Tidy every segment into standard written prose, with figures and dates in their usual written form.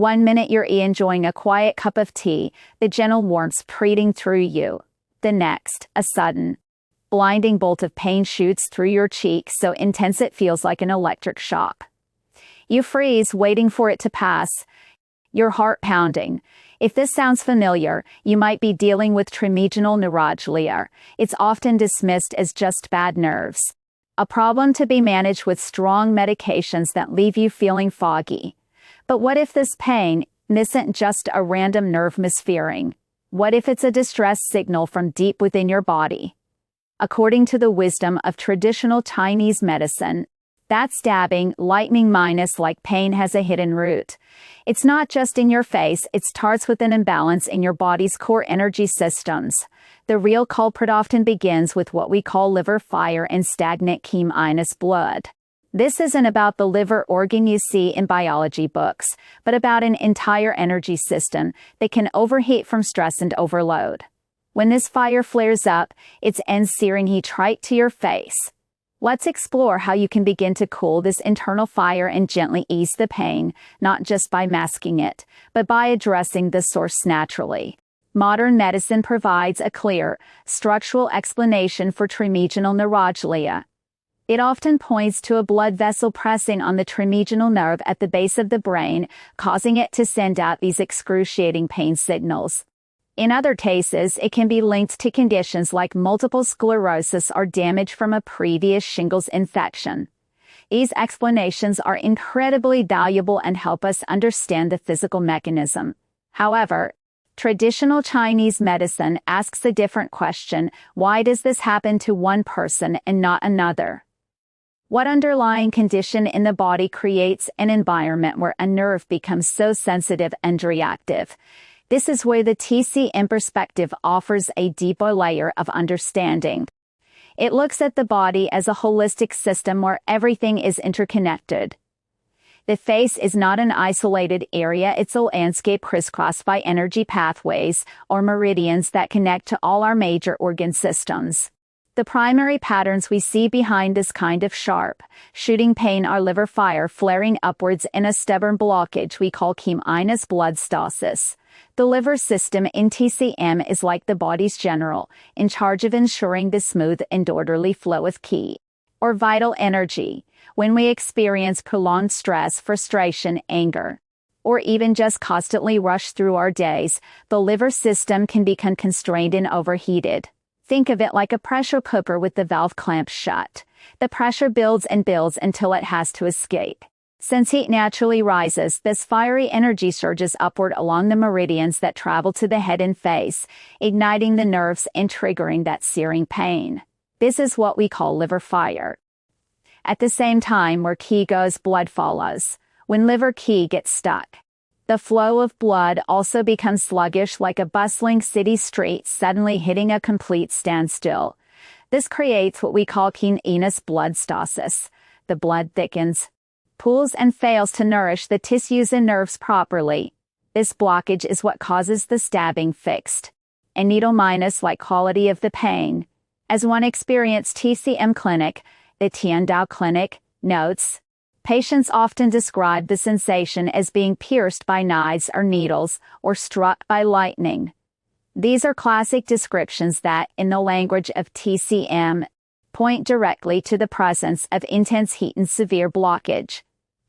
One minute you're enjoying a quiet cup of tea, the gentle warmth parading through you. The next, a sudden, blinding bolt of pain shoots through your cheek so intense it feels like an electric shock. You freeze, waiting for it to pass, your heart pounding. If this sounds familiar, you might be dealing with trigeminal neuralgia. It's often dismissed as just bad nerves. A problem to be managed with strong medications that leave you feeling foggy. But what if this pain isn't just a random nerve misfiring? What if it's a distress signal from deep within your body? According to the wisdom of traditional Chinese medicine, that stabbing, lightning like pain has a hidden root. It's not just in your face, it starts with an imbalance in your body's core energy systems. The real culprit often begins with what we call liver fire and stagnant Qi blood. This isn't about the liver organ you see in biology books, but about an entire energy system that can overheat from stress and overload. When this fire flares up, it ends searing heat right to your face. Let's explore how you can begin to cool this internal fire and gently ease the pain, not just by masking it, but by addressing the source naturally. Modern medicine provides a clear, structural explanation for trigeminal neuralgia. It often points to a blood vessel pressing on the trigeminal nerve at the base of the brain, causing it to send out these excruciating pain signals. In other cases, it can be linked to conditions like multiple sclerosis or damage from a previous shingles infection. These explanations are incredibly valuable and help us understand the physical mechanism. However, traditional Chinese medicine asks a different question: why does this happen to one person and not another? What underlying condition in the body creates an environment where a nerve becomes so sensitive and reactive? This is where the TCM perspective offers a deeper layer of understanding. It looks at the body as a holistic system where everything is interconnected. The face is not an isolated area, it's a landscape crisscrossed by energy pathways or meridians that connect to all our major organ systems. The primary patterns we see behind this kind of sharp, shooting pain are liver fire flaring upwards in a stubborn blockage we call Qi blood stasis. The liver system in TCM is like the body's general, in charge of ensuring the smooth and orderly flow of Qi, or vital energy. When we experience prolonged stress, frustration, anger, or even just constantly rush through our days, the liver system can become constrained and overheated. Think of it like a pressure cooker with the valve clamped shut. The pressure builds and builds until it has to escape. Since heat naturally rises, this fiery energy surges upward along the meridians that travel to the head and face, igniting the nerves and triggering that searing pain. This is what we call liver fire. At the same time, where Qi goes, blood follows. When liver Qi gets stuck, the flow of blood also becomes sluggish, like a bustling city street suddenly hitting a complete standstill. This creates what we call Qi blood stasis. The blood thickens, pools, and fails to nourish the tissues and nerves properly. This blockage is what causes the stabbing fixed and needle-like quality of the pain. As one experienced TCM clinic, the Tiandao Clinic, notes, patients often describe the sensation as being pierced by knives or needles, or struck by lightning. These are classic descriptions that, in the language of TCM, point directly to the presence of intense heat and severe blockage.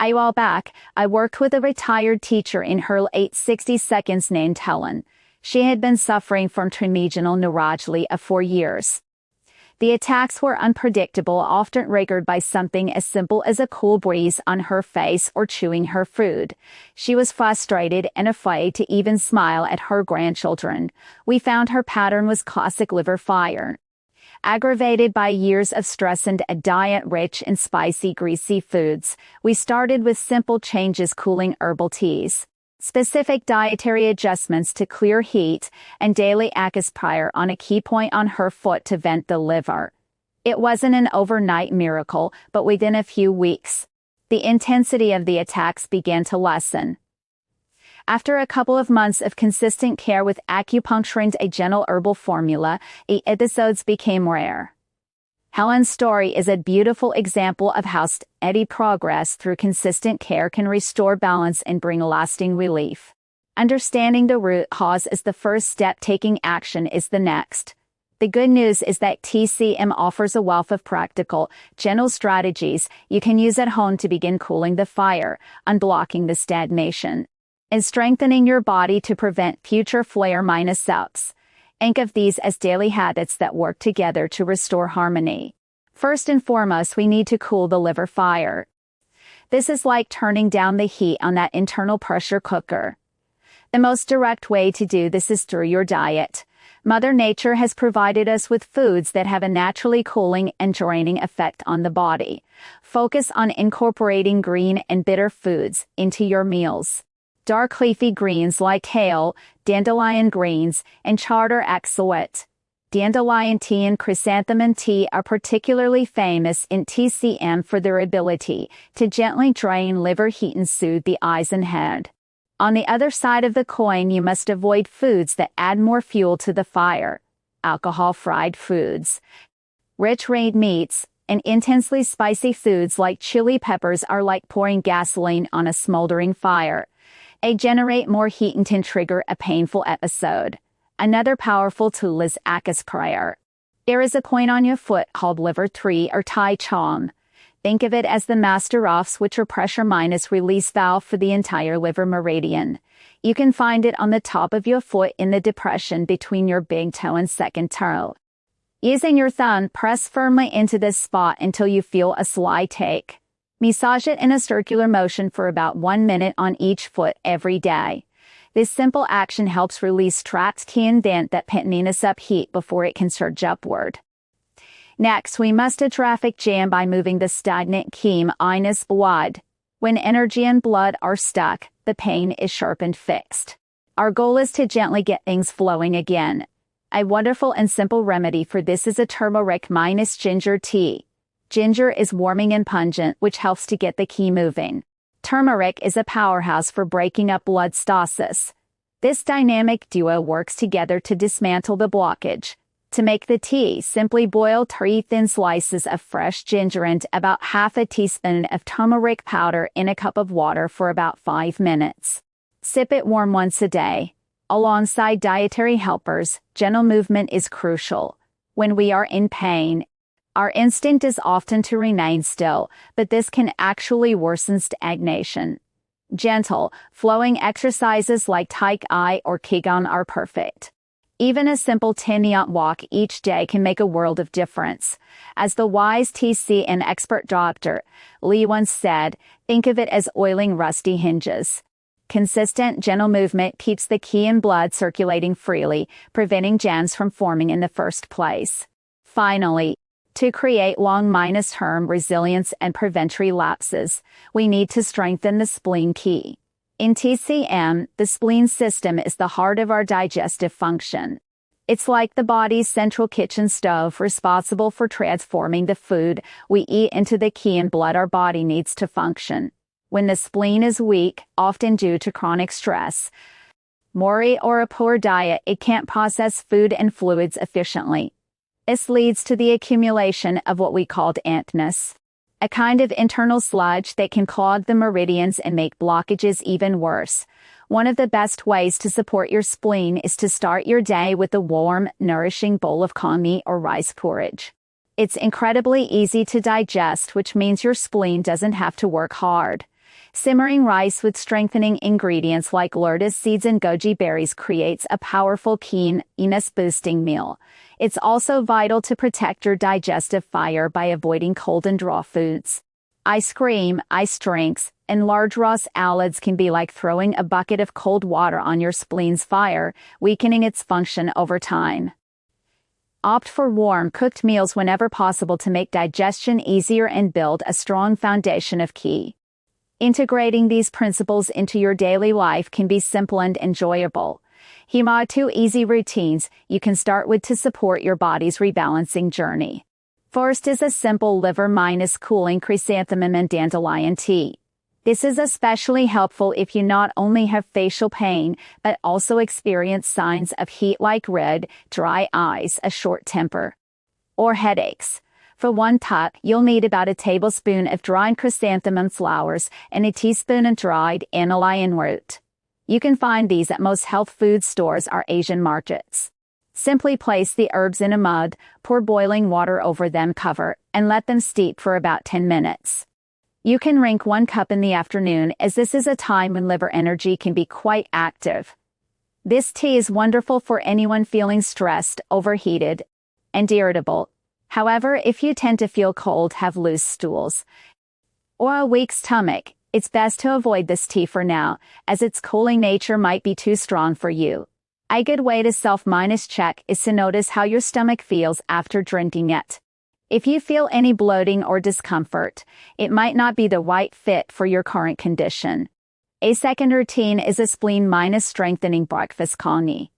A while back, I worked with a retired teacher in her late 60s named Helen. She had been suffering from trigeminal neuralgia for years. The attacks were unpredictable, often triggered by something as simple as a cool breeze on her face or chewing her food. She was frustrated and afraid to even smile at her grandchildren. We found her pattern was classic liver fire, aggravated by years of stress and a diet rich in spicy, greasy foods. We started with simple changes: cooling herbal teas, specific dietary adjustments to clear heat, and daily acupuncture on a key point on her foot to vent the liver. It wasn't an overnight miracle, but within a few weeks, the intensity of the attacks began to lessen. After a couple of months of consistent care with acupuncture and a gentle herbal formula, the episodes became rare. Helen's story is a beautiful example of how steady progress through consistent care can restore balance and bring lasting relief. Understanding the root cause is the first step, taking action is the next. The good news is that TCM offers a wealth of practical, gentle strategies you can use at home to begin cooling the fire, unblocking the stagnation, and strengthening your body to prevent future flare-ups. Think of these as daily habits that work together to restore harmony. First and foremost, we need to cool the liver fire. This is like turning down the heat on that internal pressure cooker. The most direct way to do this is through your diet. Mother Nature has provided us with foods that have a naturally cooling and draining effect on the body. Focus on incorporating green and bitter foods into your meals. Dark leafy greens like kale, dandelion greens, and chard are excellent. Dandelion tea and chrysanthemum tea are particularly famous in TCM for their ability to gently drain liver heat and soothe the eyes and head. On the other side of the coin, you must avoid foods that add more fuel to the fire. Alcohol-fried foods, rich red meats, and intensely spicy foods like chili peppers are like pouring gasoline on a smoldering fire. They generate more heat and can trigger a painful episode. Another powerful tool is Aka's prayer. There is a point on your foot called liver tree or Tai Chong. Think of it as the master switch or pressure minus release valve for the entire liver meridian. You can find it on the top of your foot in the depression between your big toe and second toe. Using your thumb, press firmly into this spot until you feel a slight ache. Massage it in a circular motion for about 1 minute on each foot every day. This simple action helps release trapped qi and dent that pins up heat before it can surge upward. Next, we must a traffic jam by moving the stagnant qi minus blood. When energy and blood are stuck, the pain is sharpened fixed. Our goal is to gently get things flowing again. A wonderful and simple remedy for this is a turmeric minus ginger tea. Ginger is warming and pungent, which helps to get the qi moving. Turmeric is a powerhouse for breaking up blood stasis. This dynamic duo works together to dismantle the blockage. To make the tea, simply boil 3 thin slices of fresh ginger and about half a teaspoon of turmeric powder in a cup of water for about 5 minutes. Sip it warm once a day. Alongside dietary helpers, gentle movement is crucial. When we are in pain, our instinct is often to remain still, but this can actually worsen stagnation. Gentle, flowing exercises like Tai Chi or Qigong are perfect. Even a simple 10-minute walk each day can make a world of difference. As the wise TC and expert Dr. Lee once said, think of it as oiling rusty hinges. Consistent, gentle movement keeps the qi and blood circulating freely, preventing jams from forming in the first place. Finally, to create long-term resilience and prevent relapses, we need to strengthen the spleen qi. In TCM, the spleen system is the heart of our digestive function. It's like the body's central kitchen stove responsible for transforming the food we eat into the qi and blood our body needs to function. When the spleen is weak, often due to chronic stress, worry, or a poor diet, it can't process food and fluids efficiently. This leads to the accumulation of what we call dampness, a kind of internal sludge that can clog the meridians and make blockages even worse. One of the best ways to support your spleen is to start your day with a warm, nourishing bowl of kami or rice porridge. It's incredibly easy to digest, which means your spleen doesn't have to work hard. Simmering rice with strengthening ingredients like lotus seeds and goji berries creates a powerful qi-boosting meal. It's also vital to protect your digestive fire by avoiding cold and raw foods. Ice cream, ice drinks, and large raw salads can be like throwing a bucket of cold water on your spleen's fire, weakening its function over time. Opt for warm, cooked meals whenever possible to make digestion easier and build a strong foundation of qi. Integrating these principles into your daily life can be simple and enjoyable. Here are 2 easy routines you can start with to support your body's rebalancing journey. First is a simple liver minus cooling chrysanthemum and dandelion tea. This is especially helpful if you not only have facial pain, but also experience signs of heat like red, dry eyes, a short temper, or headaches. For 1 cup, you'll need about a tablespoon of dried chrysanthemum flowers and a teaspoon of dried dandelion root. You can find these at most health food stores or Asian markets. Simply place the herbs in a mug, pour boiling water over them, cover, and let them steep for about 10 minutes. You can drink 1 cup in the afternoon, as this is a time when liver energy can be quite active. This tea is wonderful for anyone feeling stressed, overheated, and irritable. However, if you tend to feel cold, have loose stools, or a weak stomach, it's best to avoid this tea for now, as its cooling nature might be too strong for you. A good way to self-check is to notice how your stomach feels after drinking it. If you feel any bloating or discomfort, it might not be the right fit for your current condition. A second routine is a spleen-strengthening breakfast Qi.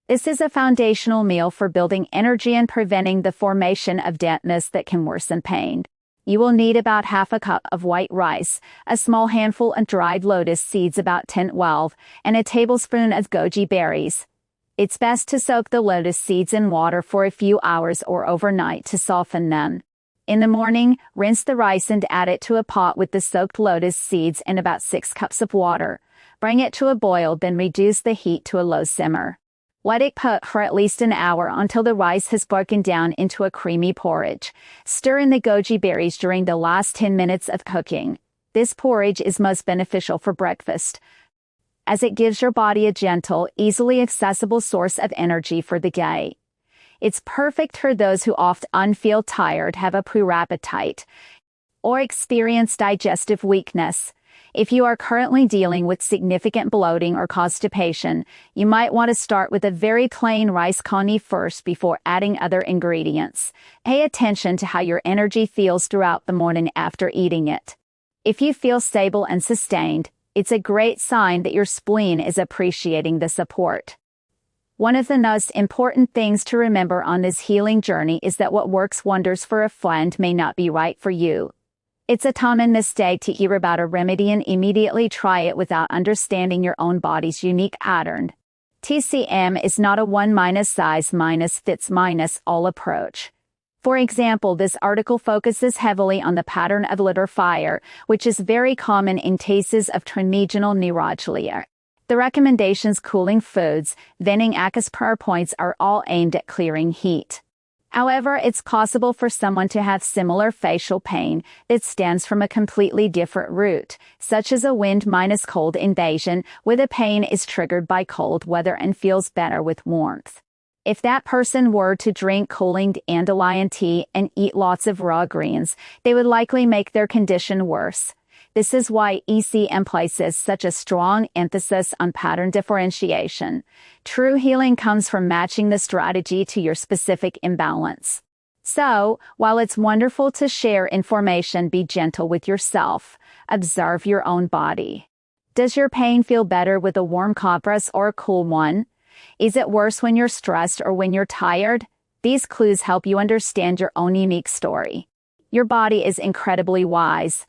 This is a foundational meal for building energy and preventing the formation of dampness that can worsen pain. You will need about half a cup of white rice, a small handful of dried lotus seeds, about 10–12, and a tablespoon of goji berries. It's best to soak the lotus seeds in water for a few hours or overnight to soften them. In the morning, rinse the rice and add it to a pot with the soaked lotus seeds and about 6 cups of water. Bring it to a boil, then reduce the heat to a low simmer. Let it cook for at least an hour until the rice has broken down into a creamy porridge. Stir in the goji berries during the last 10 minutes of cooking. This porridge is most beneficial for breakfast, as it gives your body a gentle, easily accessible source of energy for the day. It's perfect for those who often feel tired, have a poor appetite, or experience digestive weakness. If you are currently dealing with significant bloating or constipation, you might want to start with a very plain rice Qi first before adding other ingredients. Pay attention to how your energy feels throughout the morning after eating it. If you feel stable and sustained, it's a great sign that your spleen is appreciating the support. One of the most important things to remember on this healing journey is that what works wonders for a friend may not be right for you. It's a common mistake to hear about a remedy and immediately try it without understanding your own body's unique pattern. TCM is not a one-size-fits-all approach. For example, this article focuses heavily on the pattern of liver fire, which is very common in cases of trigeminal neuralgia. The recommendations: cooling foods, venting acupressure points, are all aimed at clearing heat. However, it's possible for someone to have similar facial pain that stems from a completely different root, such as a wind-cold invasion, where the pain is triggered by cold weather and feels better with warmth. If that person were to drink cooling dandelion tea and eat lots of raw greens, they would likely make their condition worse. This is why ECM places such a strong emphasis on pattern differentiation. True healing comes from matching the strategy to your specific imbalance. So, while it's wonderful to share information, be gentle with yourself. Observe your own body. Does your pain feel better with a warm compress or a cool one? Is it worse when you're stressed or when you're tired? These clues help you understand your own unique story. Your body is incredibly wise,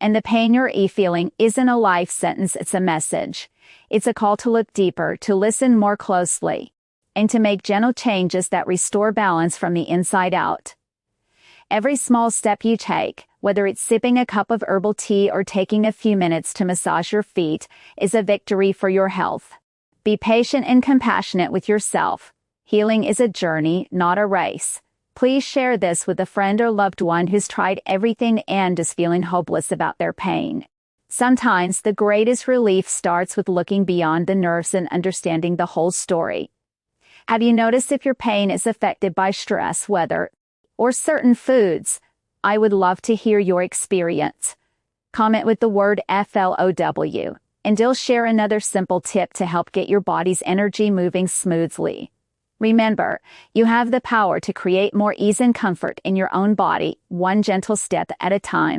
and the pain you're feeling isn't a life sentence, it's a message. It's a call to look deeper, to listen more closely, and to make gentle changes that restore balance from the inside out. Every small step you take, whether it's sipping a cup of herbal tea or taking a few minutes to massage your feet, is a victory for your health. Be patient and compassionate with yourself. Healing is a journey, not a race. Please share this with a friend or loved one who's tried everything and is feeling hopeless about their pain. Sometimes the greatest relief starts with looking beyond the nerves and understanding the whole story. Have you noticed if your pain is affected by stress, weather, or certain foods? I would love to hear your experience. Comment with the word FLOW, and I'll share another simple tip to help get your body's energy moving smoothly. Remember, you have the power to create more ease and comfort in your own body, one gentle step at a time.